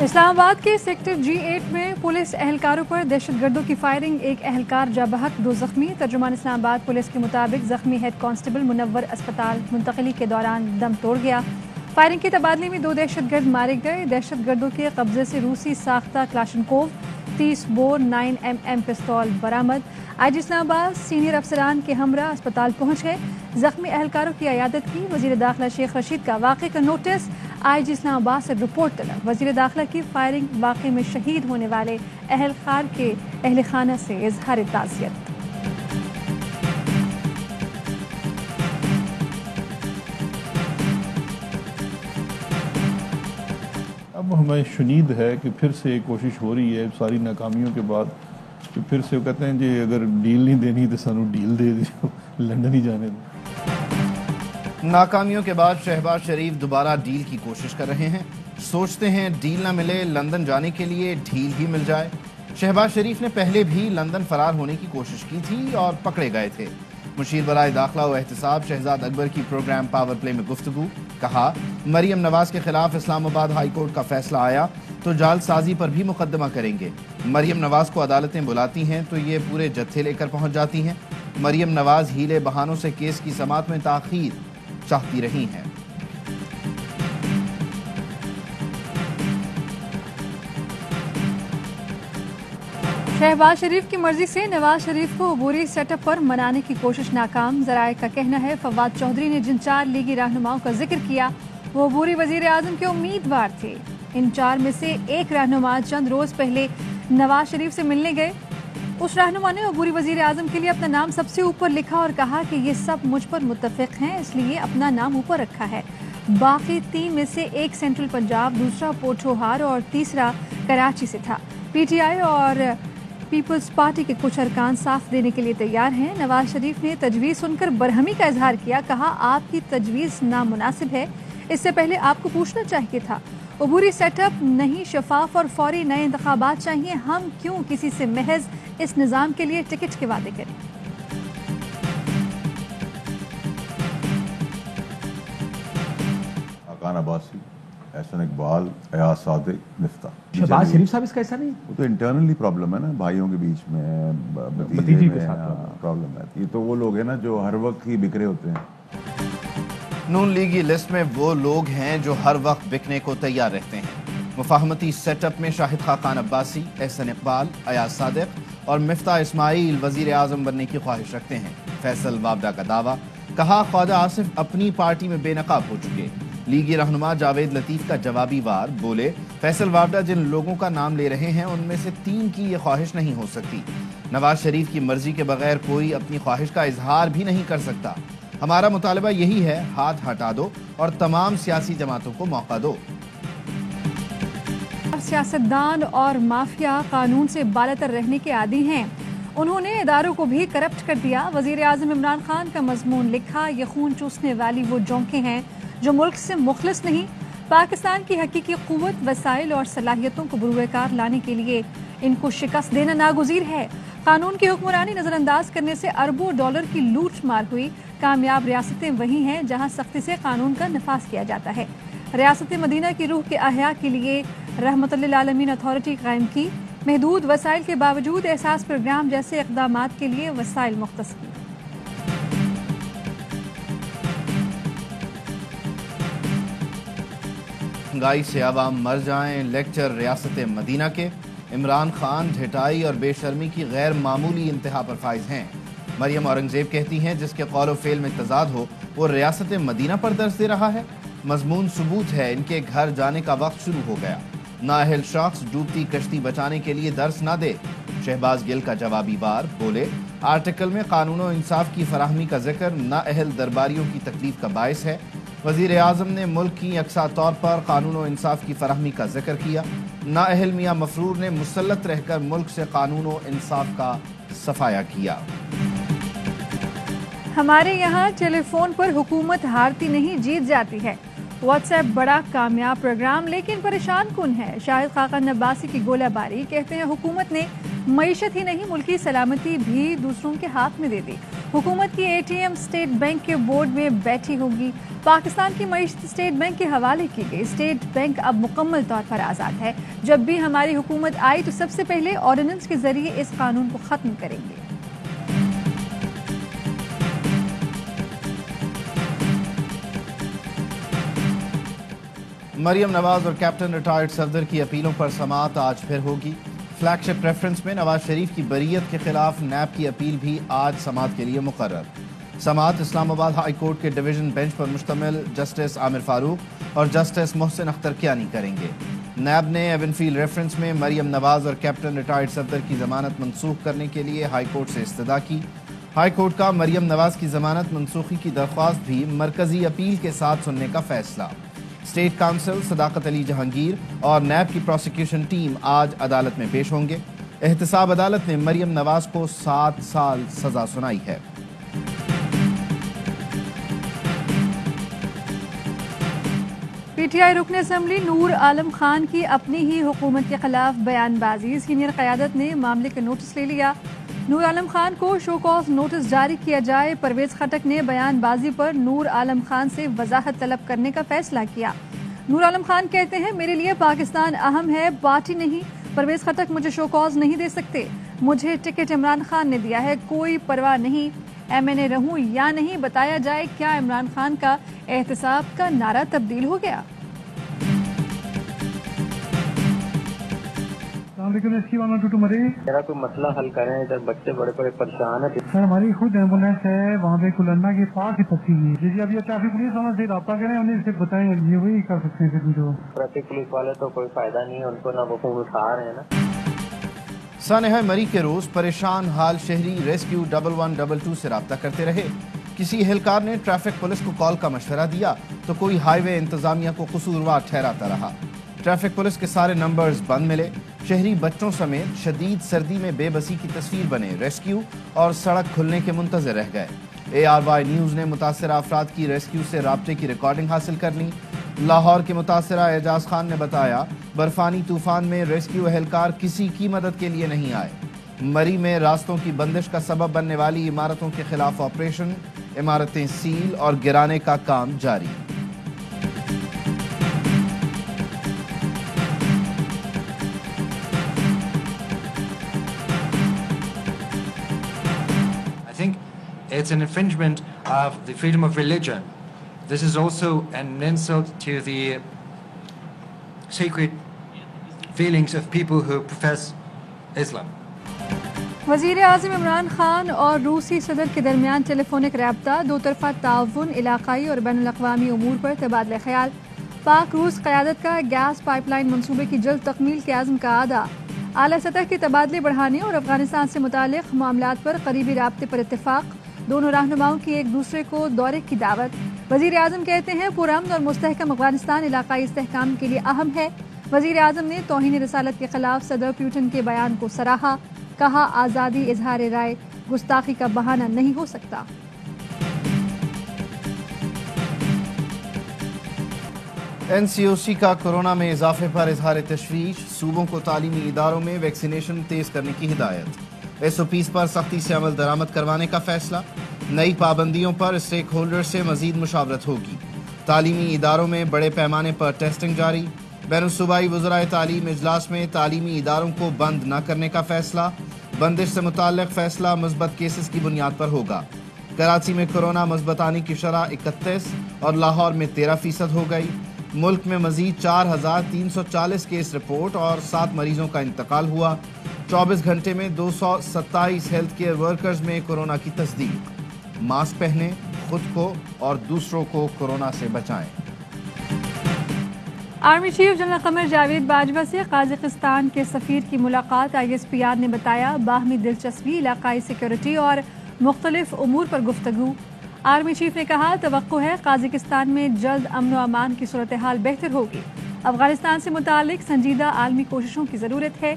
اسلام آباد کے sector G8 میں پولیس اہلکاروں پر دہشت گردوں کی فائرنگ، ایک اہلکار جاں بحق، 2 زخمی۔ ترجمان اسلام آباد پولیس کے مطابق زخمی ہیڈ کانسٹیبل منور اسپتال منتقلی کے دوران دم توڑ گیا۔ فائرنگ کے تبادلے میں 2 دہشت گرد مارے گئے۔ دہشت گردوں کے قبضے سے روسی ساختہ کلاشنکوف 30 بور 9mm پستول برآمد۔ IG اسلام آباد سینئر افسران کے ہمراہ اسپتال پہنچ گئے، زخمی اہلکاروں کی عیادت کی۔ وزیر داخلہ شیخ رشید کا واقعے کا نوٹس، IG اسلام آباد سے رپورٹ طلب۔ وزیر داخلہ کی فائرنگ واقعے میں شہید ہونے والے اہلکار کے اہل خانہ سے اظہار تعزیت۔ اب ہمیں شنید ہے کہ پھر سے کوشش ہو رہی ہے ساری ناکامیوں کے بعد کہ پھر سے وہ کہتے ہیں جی اگر ڈیل نہیں دینی تو سانو ڈیل دے دیو، لندن ہی جانے دیں۔ ناکامیوں کے بعد شہباز شریف دوبارہ ڈیل کی کوشش کر رہے ہیں، سوچتے ہیں ڈیل نہ ملے لندن جانے کے لیے ڈھیل ہی مل جائے۔ شہباز شریف نے پہلے بھی لندن فرار ہونے کی کوشش کی تھی اور پکڑے گئے تھے۔ مشیر برائے داخلہ و احتساب شہزاد اکبر کی پروگرام پاور پلے میں گفتگو، کہا مریم نواز کے خلاف اسلام آباد ہائی کورٹ کا فیصلہ آیا تو جعل سازی پر بھی مقدمہ کریں گے۔ مریم نواز کو عدالتیں بلاتی ہیں تو یہ پورے جتھے لے کر پہنچ جاتی ہیں۔ مریم نواز ہیلے بہانوں سے کیس کی سماعت میں تاخیر چاہتی رہی ہیں۔ شہباز شریف کی مرضی سے نواز شریف کو عبوری سیٹ اپ پر منانے کی کوشش ناکام۔ ذرائع کا کہنا ہے فواد چودھری نے جن 4 لیگی رہنماؤں کا ذکر کیا وہ عبوری وزیر اعظم کے امیدوار تھے۔ ان 4 میں سے ایک رہنما چند روز پہلے نواز شریف سے ملنے گئے۔ اس رہنما نے عبوری وزیر اعظم کے لیے اپنا نام سب سے اوپر لکھا اور کہا کہ یہ سب مجھ پر متفق ہیں، اس لیے اپنا نام اوپر رکھا ہے۔ باقی 3 میں سے ایک سینٹرل پنجاب، دوسرا پوٹھوہار اور تیسرا کراچی سے تھا۔ PTI اور پیپلز پارٹی کے کچھ ارکان ساتھ دینے کے لیے تیار ہیں۔ نواز شریف نے تجویز سن کر برہمی کا اظہار کیا، کہا آپ کی تجویز نامناسب ہے، اس سے پہلے آپ کو پوچھنا چاہیے تھا۔ عبوری سیٹ اپ نہیں، شفاف اور فوری نئے انتخابات چاہیے۔ ہم کیوں کسی سے محض اس نظام کے لیے ٹکٹ کے وعدے کریں؟ حقان عباسی، احسن اقبال، ایاز صادق، مفتاح۔ شہباز شریف صاحب اس کا ایسا نہیں؟ وہ تو انٹرنلی پرابلم ہے نا، بھائیوں کے بیچ میں، بھتیجے کے ساتھ پرابلم ہے۔ یہ تو وہ لوگ ہیں نا جو ہر وقت ہی بکھرے ہوتے ہیں۔ نون لیگی لسٹ میں وہ لوگ ہیں جو ہر وقت بکنے کو تیار رہتے ہیں۔ مفاہمتی سیٹ اپ میں شاہد خاقان عباسی، احسن اقبال، ایاز صادق اور مفتاح اسماعیل وزیر اعظم بننے کی خواہش رکھتے ہیں۔ فیصل وابڈا کا دعویٰ، کہا خواجہ آصف اپنی پارٹی میں بے نقاب ہو چکے۔ لیگی رہنما جاوید لطیف کا جوابی وار، بولے فیصل وابڈا جن لوگوں کا نام لے رہے ہیں ان میں سے 3 کی یہ خواہش نہیں ہو سکتی۔ نواز شریف کی مرضی کے بغیر کوئی اپنی خواہش کا اظہار بھی نہیں کر سکتا۔ ہمارا مطالبہ یہی ہے، ہاتھ ہٹا دو اور تمام سیاسی جماعتوں کو موقع دو۔ سیاستدان اور مافیا قانون سے بالاتر رہنے کے عادی ہیں، انہوں نے اداروں کو بھی کرپٹ کر دیا۔ وزیر اعظم عمران خان کا مضمون لکھا، یہ خون چوسنے والی وہ جونکیں ہیں جو ملک سے مخلص نہیں۔ پاکستان کی حقیقی قوت، وسائل اور صلاحیتوں کو بروئے کار لانے کے لیے ان کو شکست دینا ناگزیر ہے۔ قانون کی حکمرانی نظر انداز کرنے سے اربوں ڈالر کی لوٹ مار ہوئی۔ کامیاب ریاستیں وہی ہیں جہاں سختی سے قانون کا نفاذ کیا جاتا ہے۔ ریاست مدینہ کی روح کے احیاء کے لیے رحمت للعالمین اتھارٹی قائم کی، محدود وسائل کے باوجود احساس پروگرام جیسے اقدامات کے لیے وسائل مختص کی۔ مہنگائی سے عوام مر جائیں، لیکچر ریاست مدینہ کے۔ عمران خان ڈھٹائی اور بے شرمی کی غیر معمولی انتہا پر فائز ہیں۔ مریم اورنگزیب کہتی ہیں جس کے قول و فعل میں تضاد ہو وہ ریاست مدینہ پر درس دے رہا ہے۔ مضمون ثبوت ہے، ان کے گھر جانے کا وقت شروع ہو گیا۔ نااہل شخص ڈوبتی کشتی بچانے کے لیے درس نہ دے۔ شہباز گل کا جوابی وار، بولے آرٹیکل میں قانون و انصاف کی فراہمی کا ذکر نااہل درباریوں کی تکلیف کا باعث ہے۔ وزیر اعظم نے ملک کی یکساں طور پر قانون و انصاف کی فراہمی کا ذکر کیا۔ نااہل میاں مفرور نے مسلط رہ کر ملک سے قانون و انصاف کا صفایا کیا۔ ہمارے یہاں ٹیلی فون پر حکومت ہارتی نہیں، جیت جاتی ہے۔ واٹس ایپ بڑا کامیاب پروگرام لیکن پریشان کن ہے۔ شاہد خاقان عباسی کی گولہ باری، کہتے ہیں حکومت نے मईशत ही नहीं मुल्की सलामती भी दूसरों के हाथ में दे दी। हुकूमत की ATM स्टेट बैंक के बोर्ड में बैठी होगी। पाकिस्तान की मईशत स्टेट बैंक के हवाले की गई। स्टेट बैंक अब मुकम्मल तौर पर आज़ाद है। जब भी हमारी हुकूमत आई तो सबसे पहले ऑर्डिनेंस के जरिए इस कानून को ख़त्म करेंगे। मरियम नवाज और कैप्टन रिटायर्ड सफदर की अपीलों पर समाअत आज फिर होगी। फ्लैगशिप प्रेफरेंस में नवाज शरीफ की बरीयत के खिलाफ नैब की अपील भी आज समाअत के लिए मुकर्रर। समाअत इस्लामाबाद हाई कोर्ट के डिवीजन बेंच पर मुश्तमिल जस्टिस आमिर फारूक और जस्टिस मोहसिन अख्तर कियानी करेंगे। नैब ने एवनफील्ड रेफरेंस में मरियम नवाज और कैप्टन रिटायर्ड सफदर की जमानत मनसूख करने के लिए हाई कोर्ट से इस्तदा की। हाई कोर्ट का मरियम नवाज की जमानत मनसूखी की दरख्वास्त भी मरकजी अपील के साथ सुनने का फैसला। स्टेट काउंसिल सदाकत अली जहांगीर और नैब की प्रोसिक्यूशन टीम आज अदालत में पेश होंगे। एहतसाब अदालत ने मरियम नवाज को 7 साल सजा सुनाई है। PTI रुकन असम्बली नूर आलम खान की अपनी ही हुकूमत के खिलाफ बयानबाजी। सीनियर क़यादत ने मामले का नोटिस ले लिया। नूर आलम खान को शो कॉज नोटिस जारी किया जाए। परवेज खटक ने बयानबाजी पर नूर आलम खान से वजाहत तलब करने का फैसला किया। नूर आलम खान कहते हैं, मेरे लिए पाकिस्तान अहम है, पार्टी नहीं। परवेज खटक मुझे शो कॉज नहीं दे सकते। मुझे टिकट इमरान खान ने दिया है, कोई परवाह नहीं MNA रहूं या नहीं। बताया जाए क्या इमरान खान का एहतसाब का नारा तब्दील हो गया? मेरा कोई मसला हल करें, जब बच्चे बड़े बड़े परेशान है। सर हमारी खुद एम्बुलेंस है वहाँ पे कुलन्ना के पास ही फंसी हुई है। जी अभी ट्रैफिक पुलिस वालों से रब्ता करें, उन्हें इससे बताएं, ये वही कर सकते हैं। जो ट्रैफिक पुलिस वाले तो कोई फायदा नहीं है, उनको ना वो फोन उठा रहे हैं ना। सानह मरी के रोज परेशान हाल शहरी रेस्क्यू 1122 से रब्ता करते रहे। किसी एहलकार ने ट्रैफिक पुलिस को कॉल का मशवरा दिया तो कोई हाईवे इंतजामिया को कसूरवार ठहराता रहा। ट्रैफिक पुलिस के सारे नंबर्स बंद मिले। शहरी बच्चों समेत शदीद सर्दी में बेबसी की तस्वीर बने। रेस्क्यू और सड़क खुलने के मुंतज़िर रह गए। ARY न्यूज़ ने मुतासरा अफराद की रेस्क्यू से राब्ते की रिकॉर्डिंग हासिल कर ली। लाहौर के मुतासरा एजाज खान ने बताया, बर्फानी तूफान में रेस्क्यू एहलकार किसी की मदद के लिए नहीं आए। मरी में रास्तों की बंदिश का सबब बनने वाली इमारतों के खिलाफ ऑपरेशन, इमारतें सील और गिराने का काम जारी। It's an infringement of the freedom of religion. This is also an insult to the sacred feelings of people who profess Islam. वज़ीर आज़म इमरान खान और रूसी सदर के दरमियान टेलीफोनिक रब्ता, दो तरफ़ा ताउन, इलाक़ाई और बैनुल-अक़वामी उमूर पर तबादला ख्याल। पाक रूस क़यादत का गैस पाइपलाइन मनसूबे की जल्द तकमील के आज़म का आदा। आला सतह के तबादले बढ़ाने और अफगानिस्तान से मुतालिक मामलात पर करीबी राब्ते पर इत्तेफाक। दोनों रहनुमाओं की एक दूसरे को दौरे की दावत। वज़ीर आज़म कहते हैं, पुरअमन और मुस्तहकम अफगानिस्तान इलाक़ाई इस्तेहकाम के लिए अहम है। वज़ीर आज़म ने तौहीन रिसालत के खिलाफ सदर पुतिन के बयान को सराहा। कहा, आज़ादी इजहार राय गुस्ताखी का बहाना नहीं हो सकता। NCOC का कोरोना में इजाफे पर इजहार तशवीश। सूबों को तालीमी इदारों में वैक्सीनेशन तेज करने की हिदायत। SOPs पर सख्ती से अमल दरामद करवाने का फैसला। नई पाबंदियों पर स्टेक होल्डर से मजीद मुशावरत होगी। तालीमी इदारों में बड़े पैमाने पर टेस्टिंग जारी। बैनुल सूबाई वज़राए तालीम इजलास में तालीमी इदारों को बंद न करने का फैसला। बंदिश से मुताल्लिक फैसला मुस्बत केसेस की बुनियाद पर होगा। कराची में कोरोना मुस्बत आने की शरह 31 और लाहौर में 13% हो गई। मुल्क में मजीद 4,340 केस रिपोर्ट और 7 मरीजों का इंतकाल हुआ। 24 घंटे में 227 हेल्थ केयर वर्कर्स में कोरोना की तस्दीक। मास्क पहने, खुद को और दूसरों को कोरोना से बचाएं। Army chief general Qamar Javed Bajwa से काज़ाकिस्तान के सफ़ीर की मुलाकात। ISPR ने बताया, बाहमी दिलचस्पी, इलाकाई सिक्योरिटी और मुख्तलिफ उमूर पर गुफ्तगू। आर्मी चीफ ने कहा, तवक्को है काज़ाकिस्तान में जल्द अमन व अमान की सूरत हाल बेहतर होगी। अफगानिस्तान से मुतालिक संजीदा आलमी कोशिशों की ज़रूरत है।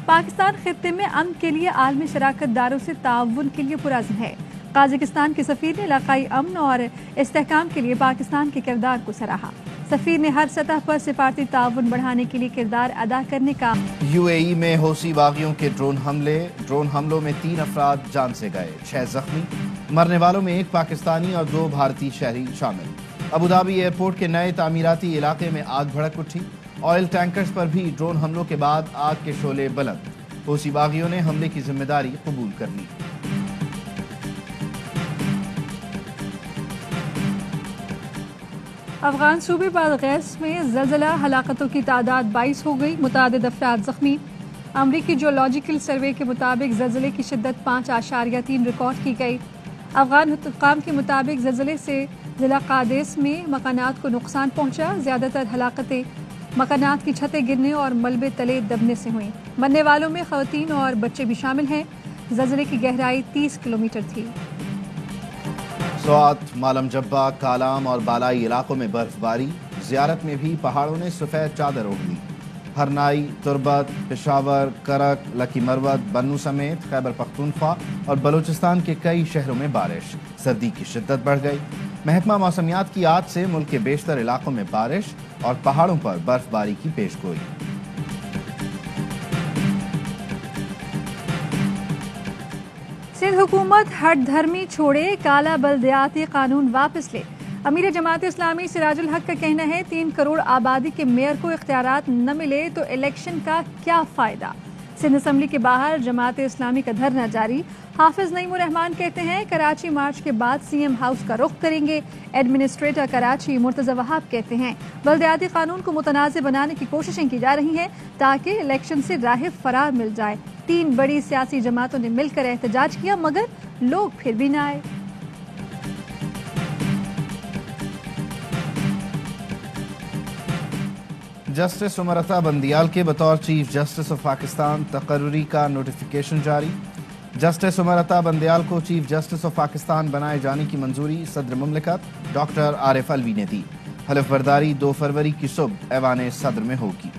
पाकिस्तान खित्ते में अमन के लिए आलमी शराकत दारों से ताउन के लिए पुरअज़्म है। काज़ाकिस्तान के सफ़ीर ने इलाकाई अमन और इस्तेहकाम के लिए पाकिस्तान के किरदार को सराहा। सफ़ीर ने हर सतह पर सिफारती ताउन बढ़ाने के लिए किरदार अदा करने का। UAE में हौसी बागियों के ड्रोन हमलों में 3 अफराद जान से गए, 6 जख्मी, मरने वालों में 1 पाकिस्तानी और 2 भारतीय शहरी शामिल। अबुधाबी एयरपोर्ट के नए तामीराती इलाके में आग भड़क उठी। ऑयल टैंकर्स पर भी ड्रोन हमलों के बाद आग के शोले बुलंद। हौसी बागियों ने हमले की जिम्मेदारी कबूल कर ली। अफगान सूबे बालगैस में ज़लज़ला, हलाकतों की तादाद 22 हो गई, मुतादिद अफराद जख्मी। अमरीकी जियोलॉजिकल सर्वे के मुताबिक ज़लज़ले की शिद्दत 5.3 रिकॉर्ड की गई। अफगान हुक्काम के मुताबिक ज़लज़ले से ज़िला कादेस में मकानात को नुकसान पहुंचा। ज़्यादातर हलाकतें मकानात की छतें गिरने और मलबे तले दबने से हुई। मरने वालों में ख़वातीन और बच्चे भी शामिल हैं। ज़लज़ले की गहराई 30 किलोमीटर थी। स्वात, मालम जब्बा, कालाम और बालाई इलाकों में बर्फबारी। ज़ियारत में भी पहाड़ों ने सफ़ेद चादर ओढ़ ली। हरनाई, तुर्बत, पेशावर, करक, लकी मरवत, बन्नू समेत खैबर पख्तूनख्वा और बलूचिस्तान के कई शहरों में बारिश। सर्दी की शिद्दत बढ़ गई। महकमा मौसमियात की आज से मुल्क के बेशतर इलाकों में बारिश और पहाड़ों पर बर्फबारी की पेशगोई। सिंध हुकूमत हट धर्मी छोड़े, काला बल्दियाती कानून वापस ले। अमीर जमात इस्लामी सिराजुल हक का कहना है 3 करोड़ आबादी के मेयर को इख्तियारात न मिले तो इलेक्शन का क्या फायदा। सिंध असम्बली के बाहर जमात इस्लामी का धरना जारी। हाफिज नईमुर रहमान कहते हैं कराची मार्च के बाद सीएम हाउस का रुख करेंगे। एडमिनिस्ट्रेटर कराची मुर्तजा वहाब कहते हैं बल्दियाती कानून को मुतनाज़ बनाने की कोशिशें की जा रही हैं ताकि इलेक्शन से राह फरार मिल जाए। 3 बड़ी सियासी जमातों ने मिलकर एहतजाज किया मगर लोग फिर भी न आए। जस्टिस उमर अता बंदियाल के बतौर चीफ जस्टिस ऑफ पाकिस्तान तकर्री का नोटिफिकेशन जारी। जस्टिस उमर अता बंदियाल को चीफ जस्टिस ऑफ पाकिस्तान बनाए जाने की मंजूरी सदर मुमलिकत डॉक्टर आरिफ अलवी ने दी। हलफ बर्दारी 2 फरवरी की सुबह ऐवान सदर में होगी।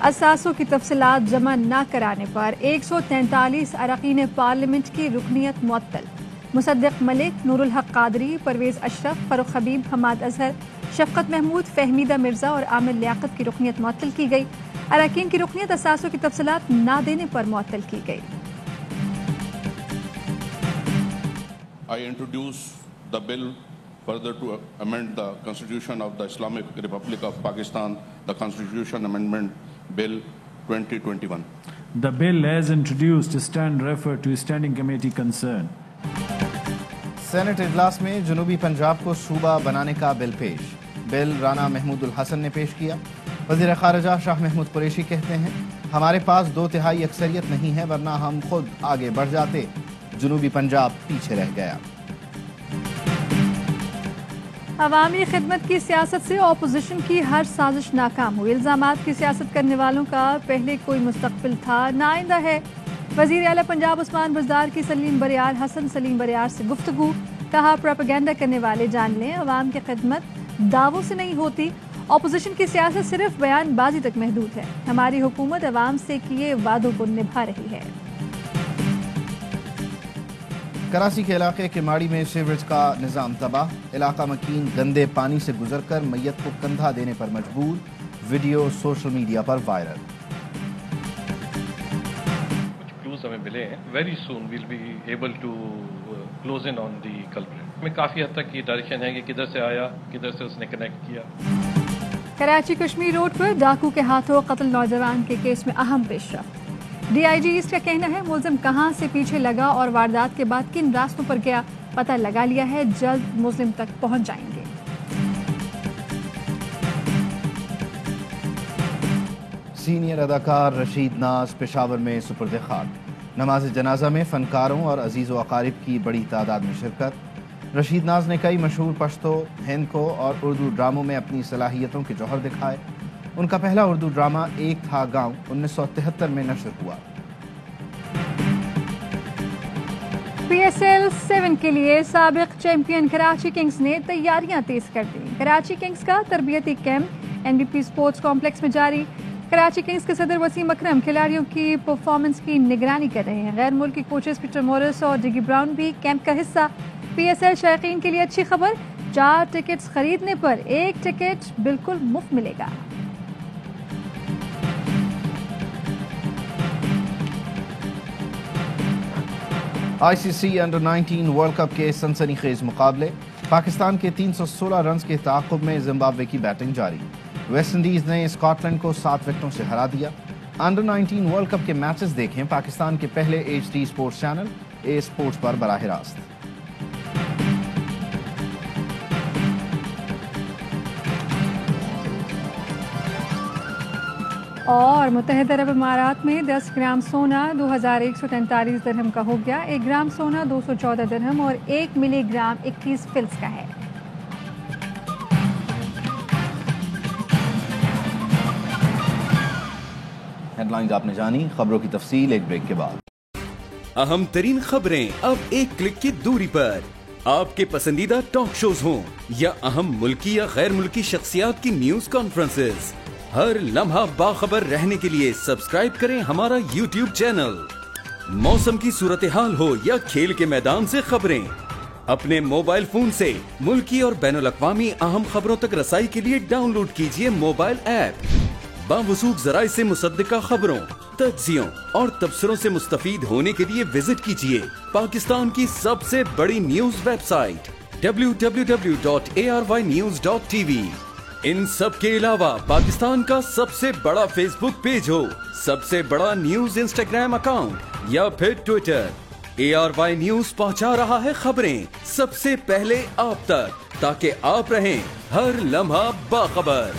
असासों की तफसीलात जमा न कराने पर 143 अरकान पार्लियामेंट की रुकनियत मुअत्तल। मुसद्दिक मलिक, नूरुल हक कादरी, परवेज अशरफ, फरूख हबीब, हमाद अजहर, शफकत महमूद, फहमीदा मिर्जा और आमिर लियाकत की रुकनियत मुअत्तल की गई। अरकान की रुकनियत असासों की तफसीलात न देने पर मुअत्तल की गई। I introduce the bill further to amend the Constitution of the Islamic Republic of Pakistan, the Constitution Amendment Bill 2021. The bill as introduced stand referred to Standing Committee concern. Senate इजलास में जनूबी पंजाब को सूबा बनाने का बिल पेश। Bill Rana Mahmudul Hasan ने पेश किया। वज़ीर ख़ारिजा शाह महमूद कुरैशी कहते हैं हमारे पास 2/3 अक्सरियत नहीं है वरना हम खुद आगे बढ़ जाते। जनूबी पंजाब पीछे रह गया। अवामी खिदमत की सियासत से अपोजिशन की हर साजिश नाकाम हुई। इल्जामात की सियासत करने वालों का पहले कोई मुस्तकबिल था न आइंदा है। वज़ीर आला पंजाब उस्मान बुज़दार की सलीम बरियार हसन सलीम बरियार से गुफ्तगू। कहा प्रोपेगेंडा करने वाले जान लें अवाम की खिदमत दावों से नहीं होती। अपोजिशन की सियासत सिर्फ बयानबाजी तक महदूद है। हमारी हुकूमत अवाम से किए वादों को निभा रही है। कराची के इलाके किमाड़ी में सीवरेज का निज़ाम तबाह। इलाका मकीन गंदे पानी से गुजरकर मैयत को कंधा देने पर मजबूर। वीडियो सोशल मीडिया पर वायरल। कुछ क्लूज हमें मिले हैं। Very soon will be able to close in on the culprit. में काफी हद तक ये डायरेक्शन है कि किधर से आया, किधर से उसने कनेक्ट किया। कराची कश्मीर रोड पर डाकू के हाथों कत्ल नौजवान के केस में अहम पेशरफ्त। डीआईजी ईस्ट का कहना है मुलजिम कहां से पीछे लगा और वारदात के बाद किन रास्तों पर गया पता लगा लिया है। जल्द मुलजिम तक पहुंच जाएंगे। सीनियर अदाकार रशीद नाज पेशावर में सुपुर्द खाक। नमाज जनाजा में फनकारों और अजीज़ व अकारिब की बड़ी तादाद में शिरकत। रशीद नाज ने कई मशहूर पश्तो, हिंदको और उर्दू ड्रामों में अपनी सलाहियतों के जौहर दिखाए। उनका पहला उर्दू ड्रामा एक था गांव 1973 में नशर हुआ। PSL 7 के लिए साबिक चैंपियन कराची किंग्स ने तैयारियां तेज कर दी। कराची किंग्स का तरबियती कैंप NBP स्पोर्ट्स कॉम्प्लेक्स में जारी। कराची किंग्स के सदर वसीम अकरम खिलाड़ियों की परफॉर्मेंस की निगरानी कर रहे हैं। गैर मुल्की कोचेस पीटर मोरिस और डिगी ब्राउन भी कैंप का हिस्सा। PSL शायकीन के लिए अच्छी खबर, 4 टिकट्स खरीदने पर 1 टिकट बिल्कुल मुफ्त मिलेगा। ICC अंडर 19 वर्ल्ड कप के सनसनीखेज मुकाबले, पाकिस्तान के 316 रन के ताक़ुब में जिम्बाब्वे की बैटिंग जारी। वेस्ट इंडीज ने स्कॉटलैंड को 7 विकेटों से हरा दिया। अंडर 19 वर्ल्ड कप के मैचेस देखें पाकिस्तान के पहले HD स्पोर्ट्स चैनल ए स्पोर्ट्स पर बराह रास्त। और मुत्तहिदा अरब इमारात में 10 ग्राम सोना 2143 दिरहम का हो गया। 1 ग्राम सोना 214 दिरहम और 1 मिलीग्राम 21 फिल्स का है। हेडलाइंस आपने जानी, खबरों की तफसील एक ब्रेक के बाद। अहम तरीन खबरें अब एक क्लिक की दूरी पर। आपके पसंदीदा टॉक शोज हों या अहम मुल्की या गैर मुल्की शख्सियात की न्यूज कॉन्फ्रेंसेस, हर लम्हा बाखबर रहने के लिए सब्सक्राइब करें हमारा YouTube चैनल। मौसम की सूरत हाल हो या खेल के मैदान से खबरें, अपने मोबाइल फोन से मुल्की और बैनुल अक़वामी अहम खबरों तक रसाई के लिए डाउनलोड कीजिए मोबाइल ऐप। बावसूख ज़राए से मुसद्दिका खबरों, तज्ज़ियों और तबसरों से मुस्तफीद होने के लिए विजिट कीजिए पाकिस्तान की सबसे बड़ी न्यूज वेबसाइट www.arYnews.tv। इन सब के अलावा पाकिस्तान का सबसे बड़ा फेसबुक पेज हो, सबसे बड़ा न्यूज इंस्टाग्राम अकाउंट या फिर ट्विटर, ARY न्यूज पहुंचा रहा है खबरें सबसे पहले आप तक, ताकि आप रहें हर लम्हा बाखबर।